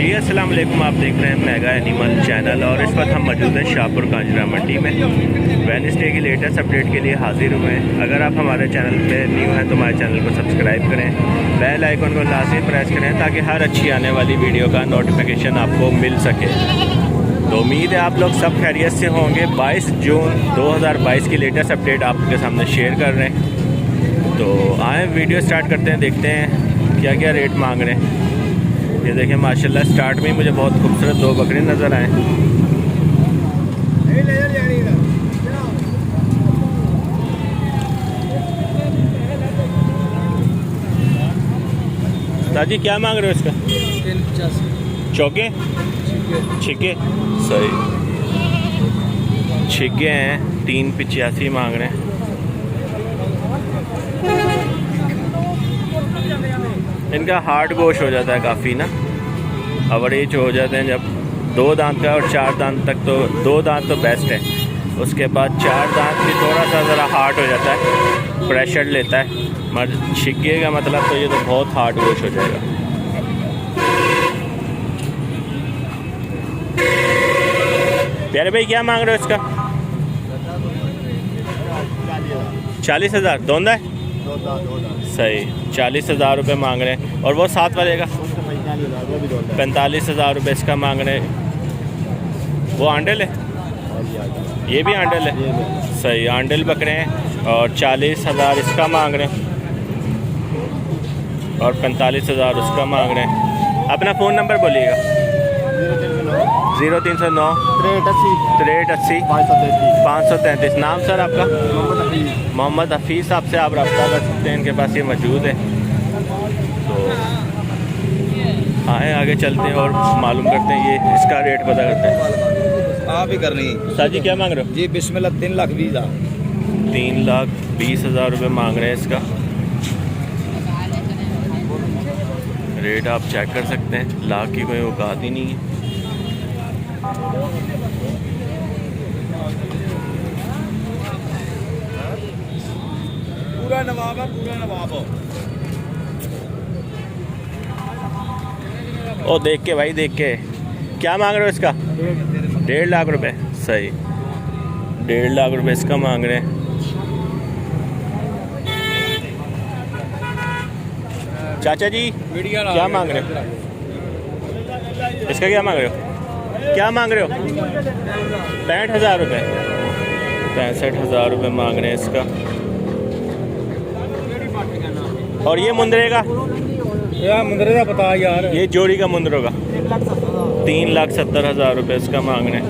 जी अस्सलाम वालेकुम। आप देख रहे हैं मेगा एनिमल चैनल और इस वक्त हम मौजूद हैं शाहपुर कांजरा मंडी में। वेडनेसडे की लेटेस्ट अपडेट के लिए हाजिर हुए हैं। अगर आप हमारे चैनल पे न्यू हैं तो हमारे चैनल को सब्सक्राइब करें, बेल आइकन को लाजमी प्रेस करें ताकि हर अच्छी आने वाली वीडियो का नोटिफिकेशन आपको मिल सके। तो उम्मीद है आप लोग सब खैरियत से होंगे। 22 जून 2022 की लेटेस्ट अपडेट आपके सामने शेयर कर रहे हैं। तो आए वीडियो स्टार्ट करते हैं, देखते हैं क्या क्या रेट मांग रहे हैं। ये देखें माशाल्लाह स्टार्ट में ही मुझे बहुत खूबसूरत दो बकरे नज़र आए। दादी क्या मांग रहे हो इसका? 385 चौके छिके सही छिके हैं। 385 मांग रहे हैं। इनका हार्ड गोश हो जाता है काफ़ी ना, अवरेज हो जाते हैं जब 2 दांत का और 4 दांत तक। तो 2 दांत तो बेस्ट है, उसके बाद 4 दांत भी थोड़ा सा ज़रा हार्ड हो जाता है, प्रेशर लेता है। मगर छिगे का मतलब तो ये तो बहुत हार्ड गोश हो जाएगा। प्यारे भाई क्या मांग रहे हो इसका? 40,000 दोंदा है सही। 40,000 रुपये मांग रहे हैं। और वो साथ वाले का 45,000 रुपये इसका मांग रहे हैं। वो आंडल है, ये भी आंडल है सही। आंडल बकरे हैं और 40,000 इसका मांग रहे हैं और 45,000 उसका मांग रहे हैं। अपना फ़ोन नंबर बोलिएगा। 0309 83 533। नाम सर आपका? मोहम्मद हफीज़ साहब से आप रब्ता कर सकते हैं, इनके पास ये मौजूद है। तो आए आगे चलते हैं और मालूम करते हैं, ये इसका रेट पता करते हैं। आप ही करनी है सर जी क्या मांग रहे हो? जी बिस्मिल्लाह 3,20,000 3,20,000 रुपये मांग रहे हैं इसका। रेट आप चेक कर सकते हैं, लाख की कोई औकात ही नहीं है। पूरा नवाब है, पूरा नवाब हो। ओ देख के भाई देख के। क्या मांग रहे हो इसका? 1.5 लाख रुपए सही। 1.5 लाख रुपए इसका मांग रहे हैं। चाचा जी क्या मांग रहे हो? इसका क्या मांग रहे हो? क्या मांग रहे हो? 65,000 रुपये। 65,000 रुपये मांग रहे हैं इसका। और ये मुंदरे का? मुंदरे का पता यार, ये जोड़ी का मुंदरों का 3,70,000 रुपये इसका मांग रहे हैं।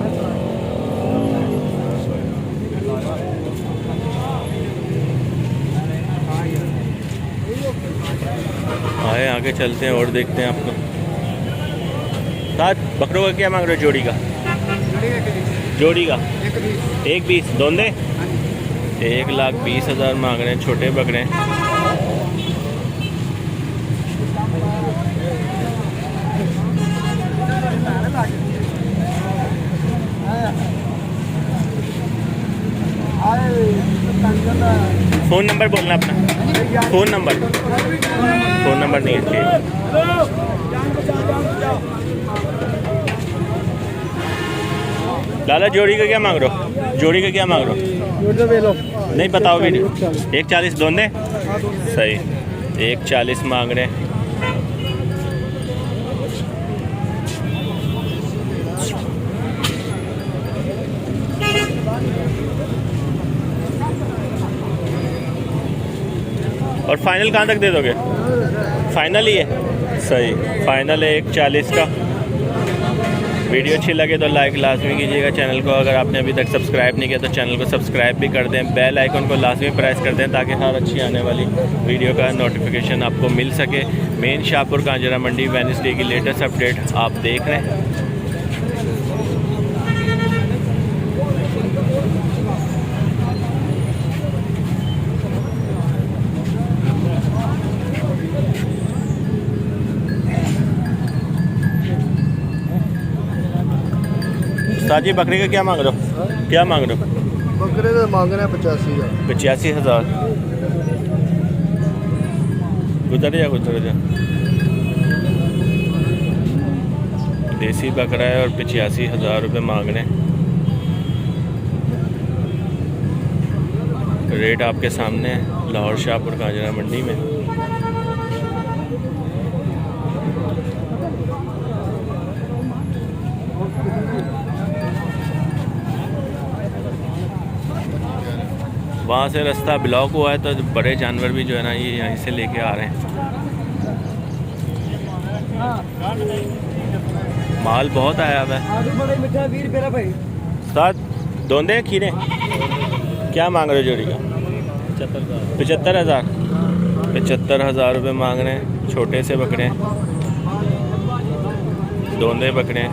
आए आगे चलते हैं और देखते हैं आपको। साथ बकरों का क्या मांग रहे हो? जोड़ी का? जोड़ी का 1,20 दोंदे 1,20,000 मांग रहे हैं। छोटे बकरे हैं। फ़ोन नंबर बोलना अपना। फ़ोन नंबर नहीं है ठीक। लाला जोड़ी का क्या मांग रहे हो? जोड़ी का क्या मांग रहे हो? नहीं बताओ वीडियो। 1,40 दोंदे सही। 1,40 मांग रहे हैं। और फाइनल कहाँ तक दे दोगे? फाइनल ही है सही। फाइनल है 1,40 का। वीडियो अच्छी लगे तो लाइक लाजमी कीजिएगा। चैनल को अगर आपने अभी तक सब्सक्राइब नहीं किया तो चैनल को सब्सक्राइब भी कर दें। बेल आइकन को लाजमी प्रेस कर दें ताकि हर अच्छी आने वाली वीडियो का नोटिफिकेशन आपको मिल सके। मेन शाहपुर कांजरा मंडी वेडनेसडे की लेटेस्ट अपडेट आप देख रहे हैं। साजी बकरी का क्या मांग रहे हो? क्या मांग रहे हो? बकरे का मांग रहे हैं 85,000। 85,000। गुजर जा देसी बकरा है और 85,000 रुपये मांग रहे हैं। रेट आपके सामने है लाहौर शाहपुर कांजरा मंडी में। वहाँ से रास्ता ब्लॉक हुआ है तो बड़े जानवर भी जो है ना ये यहीं से लेके आ रहे हैं। माल बहुत आया हुआ है। साथ दोंदे खीरे क्या मांग रहे हो जोड़ी का? 75,000। 75,000 रुपये मांग रहे हैं। छोटे से बकरे, दोंदे बकरे।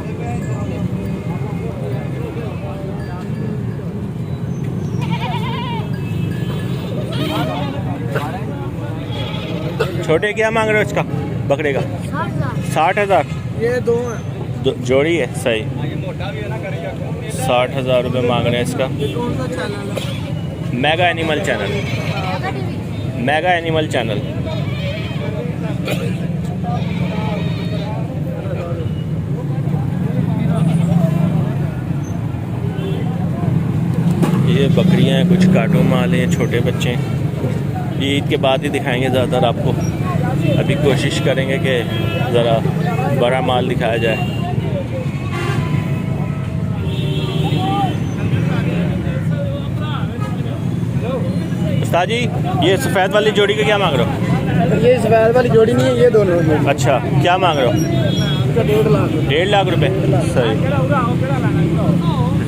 छोटे क्या मांग रहे हो इसका बकरे का? 60,000। ये दो हैं। जोड़ी है सही। 60,000 रुपये मांग रहे हैं इसका। Mega animal channel, mega animal channel. ये बकरियां हैं, कुछ काटो माल हैं, छोटे बच्चे हैं। ये ईद के बाद ही दिखाएंगे ज़्यादातर आपको। अभी कोशिश करेंगे कि ज़रा बड़ा माल दिखाया जाए। उस्ताद जी ये सफ़ेद वाली जोड़ी का क्या मांग रहे हो? ये सफेद वाली जोड़ी नहीं है, ये दोनों जोड़ी। अच्छा क्या मांग रहे हो? 1.5 लाख। 1.5 लाख रुपए सही।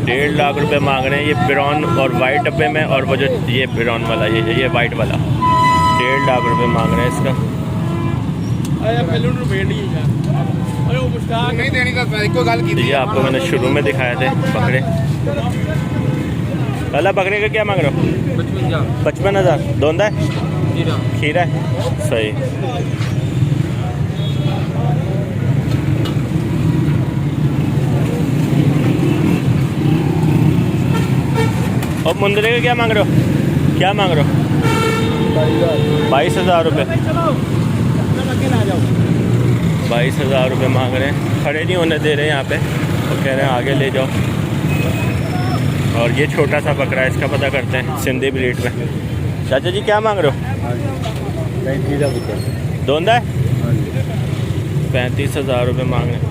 1.5 लाख रुपए मांग रहे हैं। ये ब्राउन और वाइट डब्बे में, और वो जो ये ब्राउन वाला ये वाइट वाला 1.5 लाख रुपए मांग रहे हैं इसका। नहीं देनी का कोई गल की। ये आपको मैंने शुरू में दिखाए थे बकरे। पहला बकरे का क्या मांग रहे हो? 55,000। दोंदा है? खीरा है सही। और मुंदरे का क्या मांग रहे हो? क्या मांग रहे हो? 22,000 रुपये। 22,000 रुपये मांग रहे हैं। खड़े नहीं होने दे रहे हैं यहाँ पे और कह रहे हैं आगे ले जाओ। और ये छोटा सा बकरा है, इसका पता करते हैं सिंधी ब्रीड में। चाचा जी क्या मांग रहे हो? दोंदा है? 35,000 रुपये मांग रहे हैं।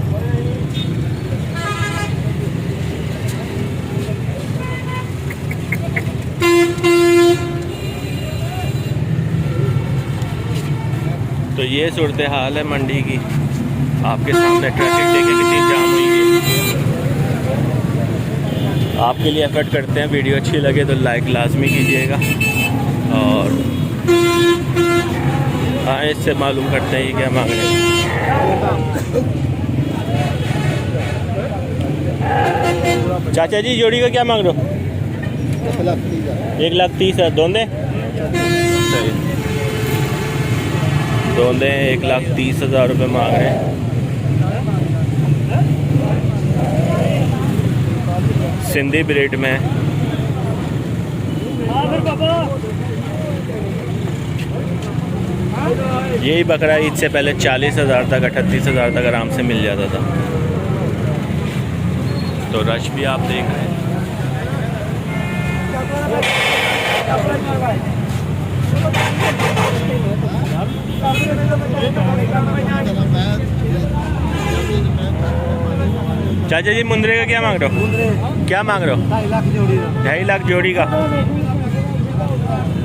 तो ये सूरत हाल है मंडी की। आपके सामने ट्रैफिक देखे कितनी जाम हुई है। आपके लिए एफर्ट करते हैं। वीडियो अच्छी लगे तो लाइक लाजमी कीजिएगा। और हाँ इससे मालूम करते हैं ये क्या मांग रहे हैं। चाचा जी जोड़ी का क्या मांग रहे हो? 1,30,000। दोंदे सही। दोंदे 1,30,000 रुपये मांग रहे हैं। सिंधी ब्रीड में। यही बकरा ईद से पहले 40,000 तक 38,000 तक आराम से मिल जाता था। तो रश भी आप देख रहे हैं। चाचा जी मुंदरे का क्या मांग रहे हो? क्या मांग रहे हो? 2.5 लाख जोड़ी का।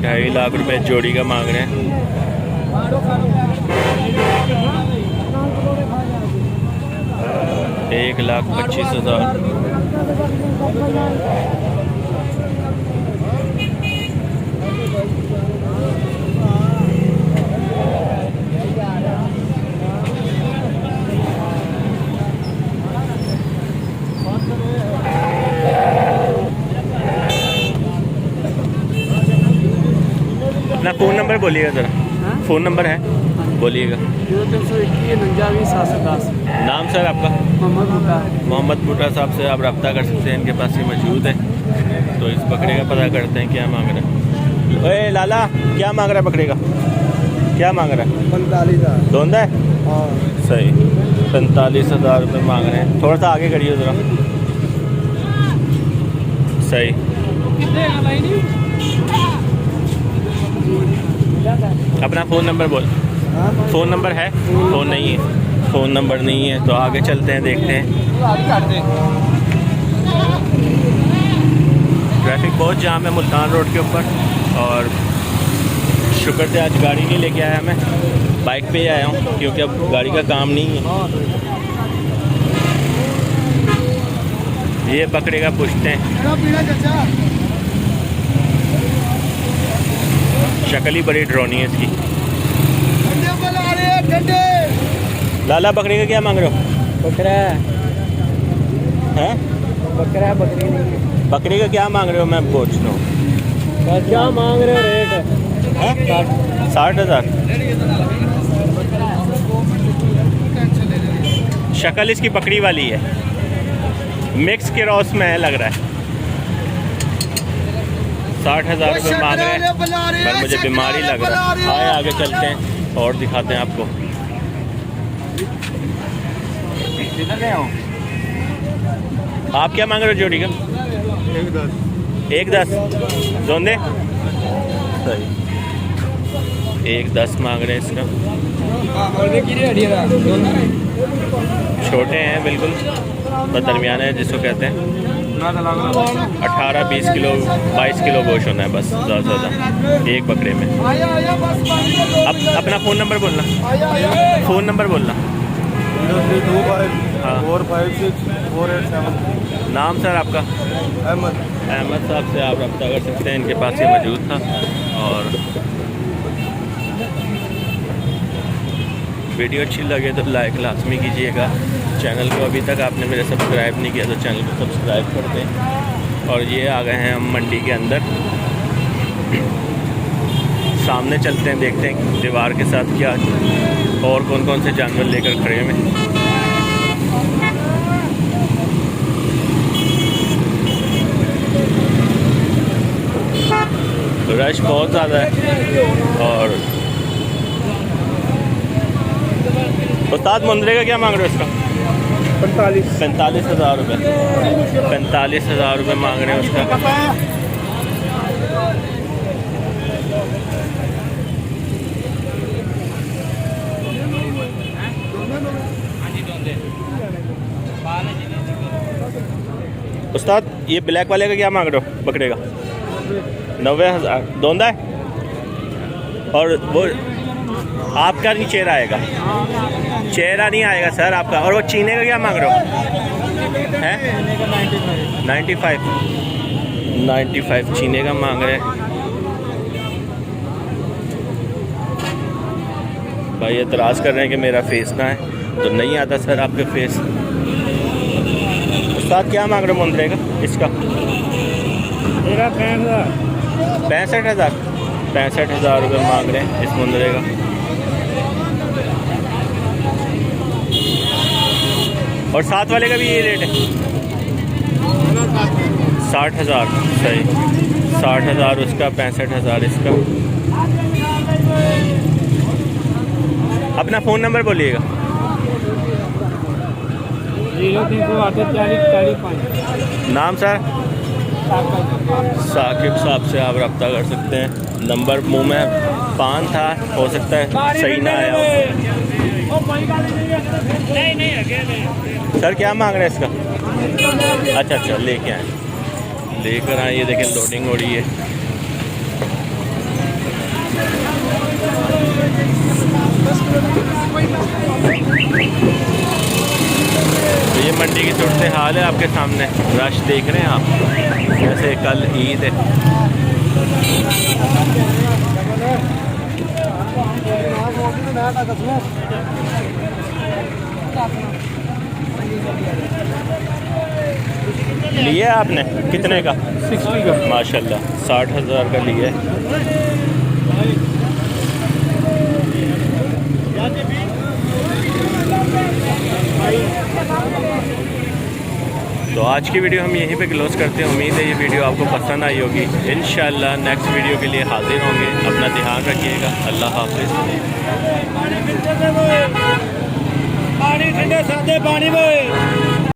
2.5 लाख रुपए जोड़ी का मांग रहे हैं। 1,25,000। अपना फ़ोन नंबर बोलिएगा ज़रा। फ़ोन नंबर है बोलिएगा। 0321 नाम सर आपका? मोहम्मद बूटा साहब से आप रब्ता कर सकते हैं। इनके पास ये मौजूद है। तो इस बकरे का पता करते हैं क्या मांग रहा है। ओए लाला क्या मांग रहा है बकरे का? क्या मांग रहा है? 45,000। दोंदा है हाँ सही। 45,000 रुपये मांग रहे हैं। थोड़ा सा आगे करिए ज़रा। सही। अपना फ़ोन नंबर बोल। फ़ोन नंबर है? फ़ोन नहीं है, फ़ोन नंबर नहीं है तो आगे चलते हैं, देखते हैं। ट्रैफिक बहुत जाम है मुल्तान रोड के ऊपर, और शुक्र से आज गाड़ी नहीं लेके आया, मैं बाइक पे ही आया हूँ क्योंकि अब गाड़ी का काम नहीं है। ये बकरे का पूछते हैं, शक्ल ही बड़ी ड्रोनी है इसकी। लाला बकरे का क्या मांग रहे हो? बकरा हैं? बकरा बकरी नहीं है। बकरे का क्या मांग रहे हो? मैं पूछता हूँ क्या मांग रहे हो रेट? 60,000। शक्ल इसकी बकरी वाली है, मिक्स के रॉस में है लग रहा है। 60,000 रुपये मांग रहे हैं, पर मुझे बीमारी लग रहा है। आए आगे चलते हैं और दिखाते हैं आपको। आप क्या मांग रहे हो जोड़ी का? 1,10 दोंदे। सही, 1,10 मांग रहे हैं इसका। छोटे हैं बिल्कुल, तो दरमियाना है जिसको कहते हैं। 18-20 किलो 22 किलो गोश्त होना है बस, ज़्यादा से ज़्यादा एक बकरे में। अब अपना फ़ोन नंबर बोलना, फ़ोन नंबर बोलना। 0325456487। नाम सर आपका? अहमद। अहमद साहब से आप रब्ता कर सकते हैं, इनके पास ये मौजूद था। और वीडियो अच्छी लगे तो लाइक लाजमी कीजिएगा। चैनल को अभी तक आपने मेरे सब्सक्राइब नहीं किया तो चैनल को सब्सक्राइब कर दें। और ये आ गए हैं हम मंडी के अंदर, सामने चलते हैं, देखते हैं दीवार के साथ क्या और कौन कौन से जानवर लेकर खड़े हैं। रश बहुत ज़्यादा है। और उस्ताद मुंदरे का क्या मांग रहे हो इसका? 45,000 रुपये। 45,000 रुपये मांग रहे हैं उसका। उस्ताद ये ब्लैक वाले का क्या मांग रहे हो बकरे का? 90,000 दोंदा है। और वो आपका नहीं चेहरा आएगा, चेहरा नहीं आएगा सर आपका। और वो चीने का क्या मांग रहे हो? हैं 95 चीने का मांग रहे हैं भाई। एतराज़ कर रहे हैं कि मेरा फेस ना है, तो नहीं आता सर आपके फेस। उस्ताद क्या मांग रहे हो मुंदरे का इसका? 65,000 रुपये मांग रहे हैं इस मुंदरे का। और साथ वाले का भी यही रेट है? 60,000। सही, 60,000 उसका, 65,000 इसका। अपना फ़ोन नंबर बोलिएगा। 03404045। नाम सर? साकिब साहब से आप रब्ता कर सकते हैं। नंबर मुंह में पान था, हो सकता है सही ना आया हो। सर क्या मांग रहे हैं इसका? अच्छा लेके आए, लेकर आए। ये देखें लोडिंग हो रही है। तो ये मंडी की सूरत हाल है आपके सामने, रश देख रहे हैं आप। जैसे कल ईद है, लिया आपने कितने का? 60 का माशाल्लाह 60,000 का लिया है। तो आज की वीडियो हम यहीं पे क्लोज करते हैं। उम्मीद है ये वीडियो आपको पसंद आई होगी। इंशाल्लाह नेक्स्ट वीडियो के लिए हाजिर होंगे। अपना ध्यान रखिएगा। अल्लाह हाफिज़। पानी में